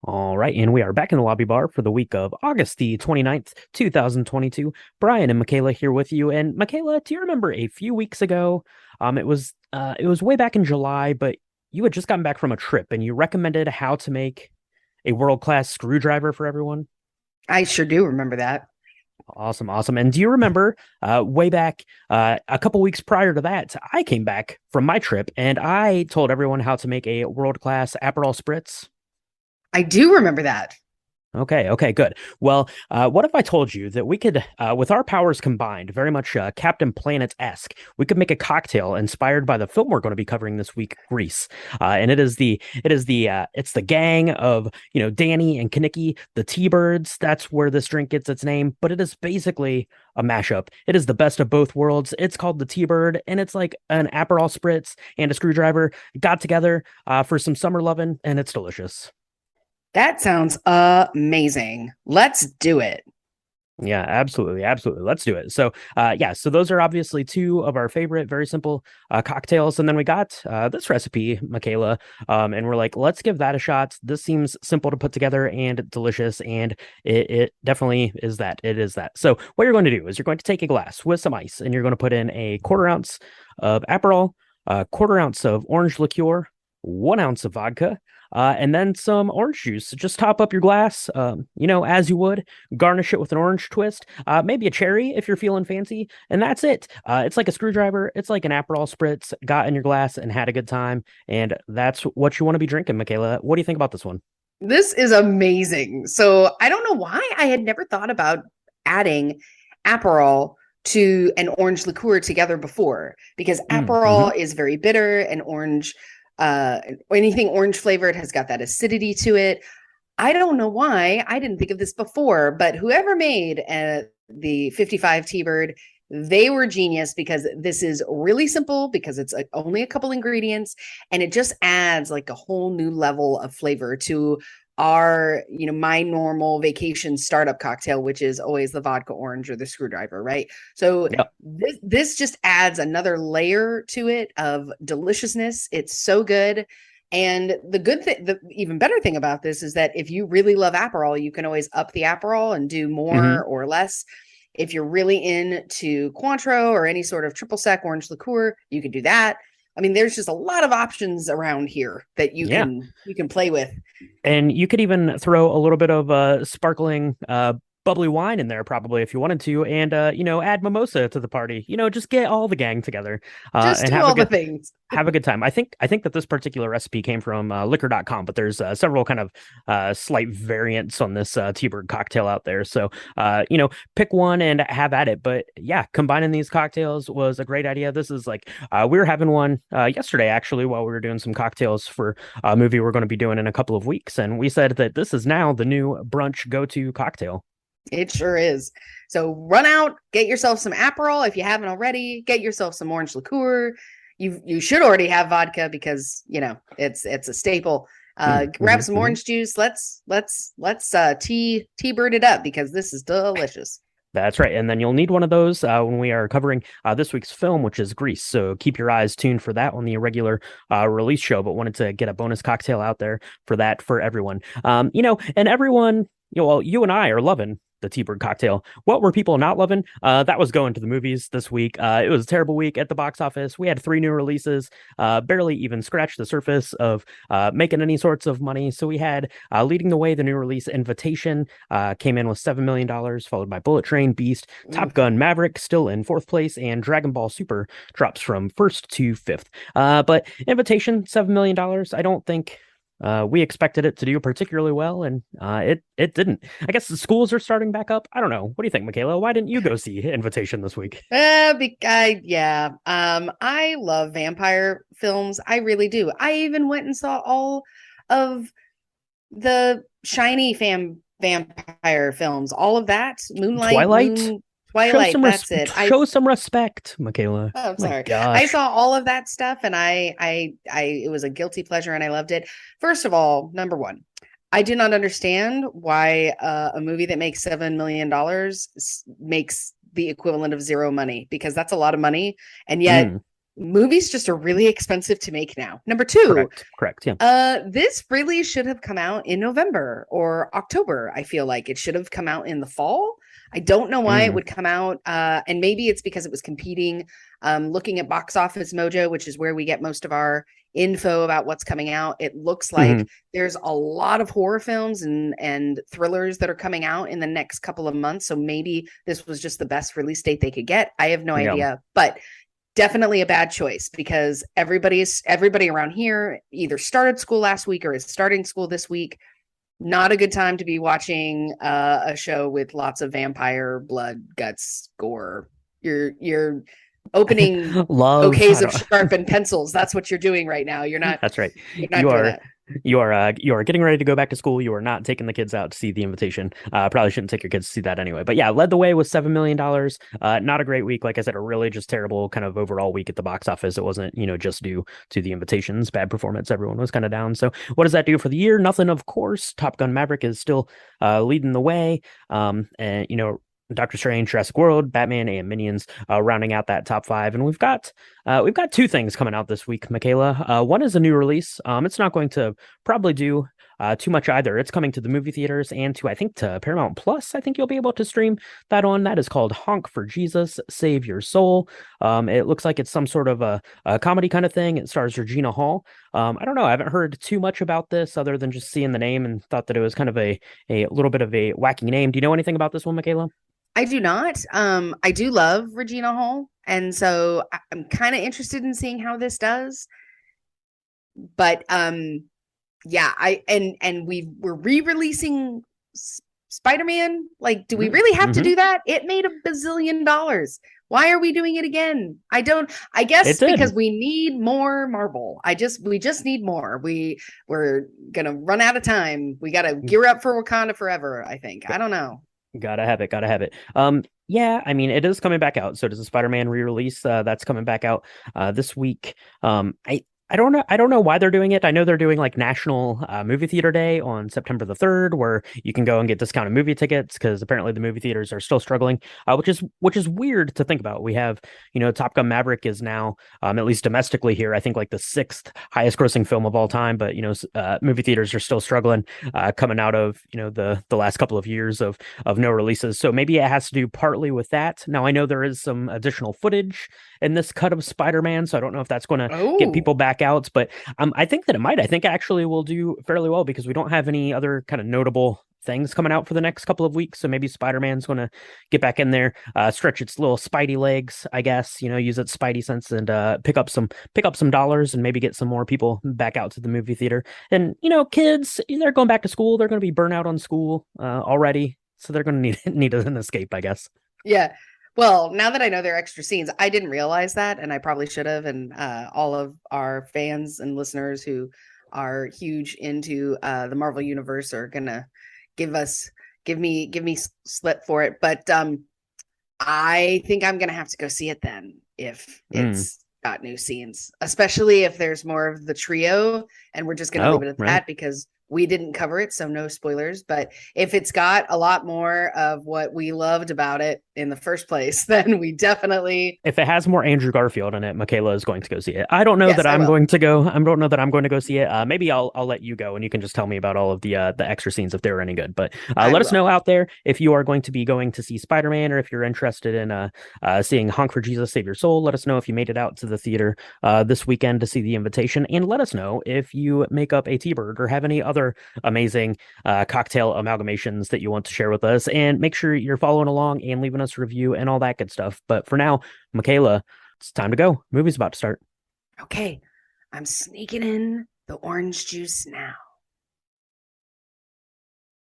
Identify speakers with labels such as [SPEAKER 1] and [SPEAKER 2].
[SPEAKER 1] All right, and we are back in the lobby bar for the week of August the 29th, 2022. Brian and Michaela here with you. And Michaela, do you remember a few weeks ago? It was way back in July, but you had just gotten back from a trip and you recommended how to make a world-class screwdriver for everyone.
[SPEAKER 2] I sure do remember that.
[SPEAKER 1] Awesome, awesome. And do you remember way back a couple weeks prior to that, I came back from my trip and I told everyone how to make a world-class Aperol spritz?
[SPEAKER 2] I do remember that.
[SPEAKER 1] Okay, okay, good. Well, what if I told you that we could, with our powers combined, very much Captain Planet-esque, we could make a cocktail inspired by the film we're going to be covering this week, Grease. And it's the gang of, Danny and Kaniki, the T-Birds. That's where this drink gets its name, but it is basically a mashup. It is the best of both worlds. It's called the T-Bird, and it's like an Aperol spritz and a screwdriver got together for some summer loving, and it's delicious.
[SPEAKER 2] That sounds amazing. Let's do it.
[SPEAKER 1] Yeah, absolutely, absolutely. Let's do it. So those are obviously two of our favorite, very simple cocktails, and then we got this recipe, Michaela, and we're like, let's give that a shot. This seems simple to put together and delicious, and it definitely is that. It is that. So what you're going to do is you're going to take a glass with some ice, and you're going to put in a quarter ounce of Aperol, a quarter ounce of orange liqueur, 1 ounce of vodka, and then some orange juice. Just top up your glass, as you would. Garnish it with an orange twist, maybe a cherry if you're feeling fancy, and that's it. It's like a screwdriver. It's like an Aperol spritz. Got in your glass and had a good time, and that's what you want to be drinking, Michaela. What do you think about this one?
[SPEAKER 2] This is amazing. So I don't know why I had never thought about adding Aperol to an orange liqueur together before, because
[SPEAKER 1] Mm-hmm.
[SPEAKER 2] Aperol is very bitter and orange, anything orange flavored has got that acidity to it. I don't know why I didn't think of this before, but whoever made the 55 T-Bird, they were genius, because this is really simple, because it's only a couple ingredients, and it just adds like a whole new level of flavor to my normal vacation startup cocktail, which is always the vodka orange or the screwdriver, right? So
[SPEAKER 1] Yep.
[SPEAKER 2] this just adds another layer to it of deliciousness. It's so good. And the good thing, the even better thing about this is that if you really love Aperol, you can always up the Aperol and do
[SPEAKER 1] Mm-hmm.
[SPEAKER 2] more or less. If you're really into Cointreau or any sort of triple sec orange liqueur, you can do that. I mean, there's just a lot of options around here that you
[SPEAKER 1] Yeah.
[SPEAKER 2] can play with.
[SPEAKER 1] And you could even throw a little bit of sparkling bubbly wine in there probably if you wanted to, and add mimosa to the party. Just get all the gang together
[SPEAKER 2] Just
[SPEAKER 1] and
[SPEAKER 2] do
[SPEAKER 1] have a
[SPEAKER 2] all the
[SPEAKER 1] good
[SPEAKER 2] things.
[SPEAKER 1] time. I think that this particular recipe came from liquor.com, but there's several kind of slight variants on this T-Bird cocktail out there. So pick one and have at it. But yeah, combining these cocktails was a great idea. This is like we were having one yesterday actually while we were doing some cocktails for a movie we're going to be doing in a couple of weeks, and we said that this is now the new brunch go-to cocktail.
[SPEAKER 2] It sure is. So run out, get yourself some Aperol if you haven't already. Get yourself some orange liqueur. You should already have vodka, because it's a staple. Grab some
[SPEAKER 1] Mm-hmm.
[SPEAKER 2] orange juice. Let's tea bird it up, because this is delicious.
[SPEAKER 1] That's right. And then you'll need one of those when we are covering this week's film, which is Grease. So keep your eyes tuned for that on the irregular release show. But wanted to get a bonus cocktail out there for that for everyone. And everyone, well, you and I are loving the T-Bird cocktail. What were people not loving? That was going to the movies this week. It was a terrible week at the box office. We had three new releases, barely even scratched the surface of making any sorts of money. So we had leading the way, the new release Invitation came in with $7 million, followed by Bullet Train, Beast, Top
[SPEAKER 2] Mm.
[SPEAKER 1] Gun, Maverick, still in fourth place, and Dragon Ball Super drops from first to fifth. But Invitation, $7 million. I don't think we expected it to do particularly well, and it didn't. I guess the schools are starting back up. I don't know. What do you think, Michaela? Why didn't you go see Invitation this week?
[SPEAKER 2] Yeah. I love vampire films. I really do. I even went and saw all of the shiny vampire films, all of that. Moonlight,
[SPEAKER 1] Twilight?
[SPEAKER 2] Twilight. That's it.
[SPEAKER 1] Show some respect, Michaela.
[SPEAKER 2] Oh, I'm
[SPEAKER 1] My
[SPEAKER 2] sorry. I
[SPEAKER 1] gosh.
[SPEAKER 2] saw all of that stuff, and it was a guilty pleasure, and I loved it. First of all, number one, I do not understand why a movie that makes $7 million makes the equivalent of zero money, because that's a lot of money, and yet
[SPEAKER 1] Mm.
[SPEAKER 2] Movies just are really expensive to make now. Number two,
[SPEAKER 1] Correct. Yeah.
[SPEAKER 2] this really should have come out in November or October. I feel like it should have come out in the fall. I don't know why it would come out. And maybe it's because it was competing. Looking at Box Office Mojo, which is where we get most of our info about what's coming out, it looks like there's a lot of horror films and thrillers that are coming out in the next couple of months. So maybe this was just the best release date they could get. I have no idea, but definitely a bad choice because everybody around here either started school last week or is starting school this week. Not a good time to be watching a show with lots of vampire blood, guts, gore. You're opening bouquets of sharpened pencils. That's what you're doing right now. You're not.
[SPEAKER 1] That's right.
[SPEAKER 2] You're not doing that.
[SPEAKER 1] You are getting ready to go back to school. You are not taking the kids out to see The Invitation. Probably shouldn't take your kids to see that anyway. But yeah, led the way with $7 million. Not a great week. Like I said, a really just terrible kind of overall week at the box office. It wasn't, just due to The Invitation's bad performance. Everyone was kind of down. So what does that do for the year? Nothing, of course. Top Gun Maverick is still leading the way. And Doctor Strange, Jurassic World, Batman, and Minions rounding out that top five. And we've got two things coming out this week, Michaela. One is a new release. It's not going to probably do too much either. It's coming to the movie theaters and to Paramount Plus. I think you'll be able to stream that on. That is called Honk for Jesus, Save Your Soul. It looks like it's some sort of a comedy kind of thing. It stars Regina Hall. I don't know. I haven't heard too much about this other than just seeing the name and thought that it was kind of a little bit of a wacky name. Do you know anything about this one, Michaela?
[SPEAKER 2] I do not. I do love Regina Hall, and so I'm kind of interested in seeing how this does. But yeah, we're re-releasing Spider-Man. Like, do we really have to do that? It made $1 bazillion. Why are we doing it again? I guess because we need more Marvel. We just need more. We're gonna run out of time. We gotta gear up for Wakanda forever, I think. I don't know.
[SPEAKER 1] Gotta have it. Yeah, I mean, it is coming back out. So does the Spider-Man re-release that's coming back out this week. I don't know why they're doing it. I know they're doing like National Movie Theater Day on September the 3rd, where you can go and get discounted movie tickets because apparently the movie theaters are still struggling, which is weird to think about. We have, Top Gun Maverick is now, at least domestically here, I think like the 6th highest grossing film of all time. But, movie theaters are still struggling coming out of, the last couple of years of no releases. So maybe it has to do partly with that. Now, I know there is some additional footage in this cut of Spider-Man, so I don't know if that's going to get people back out, but I think that it might. I think actually will do fairly well because we don't have any other kind of notable things coming out for the next couple of weeks. So maybe Spider-Man's going to get back in there, stretch its little Spidey legs, I guess, use its Spidey sense and pick up some dollars and maybe get some more people back out to the movie theater. And, kids, they're going back to school. They're going to be burnt out on school already. So they're going to need an escape, I guess.
[SPEAKER 2] Yeah. Well, now that I know there are extra scenes, I didn't realize that, and I probably should have. And all of our fans and listeners who are huge into the Marvel universe are gonna give me slip for it. But I think I'm gonna have to go see it then if it's got new scenes, especially if there's more of the trio, and we're just gonna leave it at that because we didn't cover it, so no spoilers. But if it's got a lot more of what we loved about it in the first place, then we definitely.
[SPEAKER 1] If it has more Andrew Garfield in it, Michaela is going to go see it. I don't know that I'm going to go. I don't know that I'm going to go see it. Maybe I'll let you go, and you can just tell me about all of the extra scenes if they're any good. But let us know out there if you are going to be going to see Spider-Man, or if you're interested in seeing Honk for Jesus, Save Your Soul. Let us know if you made it out to the theater this weekend to see The Invitation, and let us know if you make up a T-Bird or have any other amazing cocktail amalgamations that you want to share with us. And make sure you're following along and leaving us a review and all that good stuff. But for now, Michaela, it's time to go. Movie's about to start.
[SPEAKER 2] Okay, I'm sneaking in the orange juice now.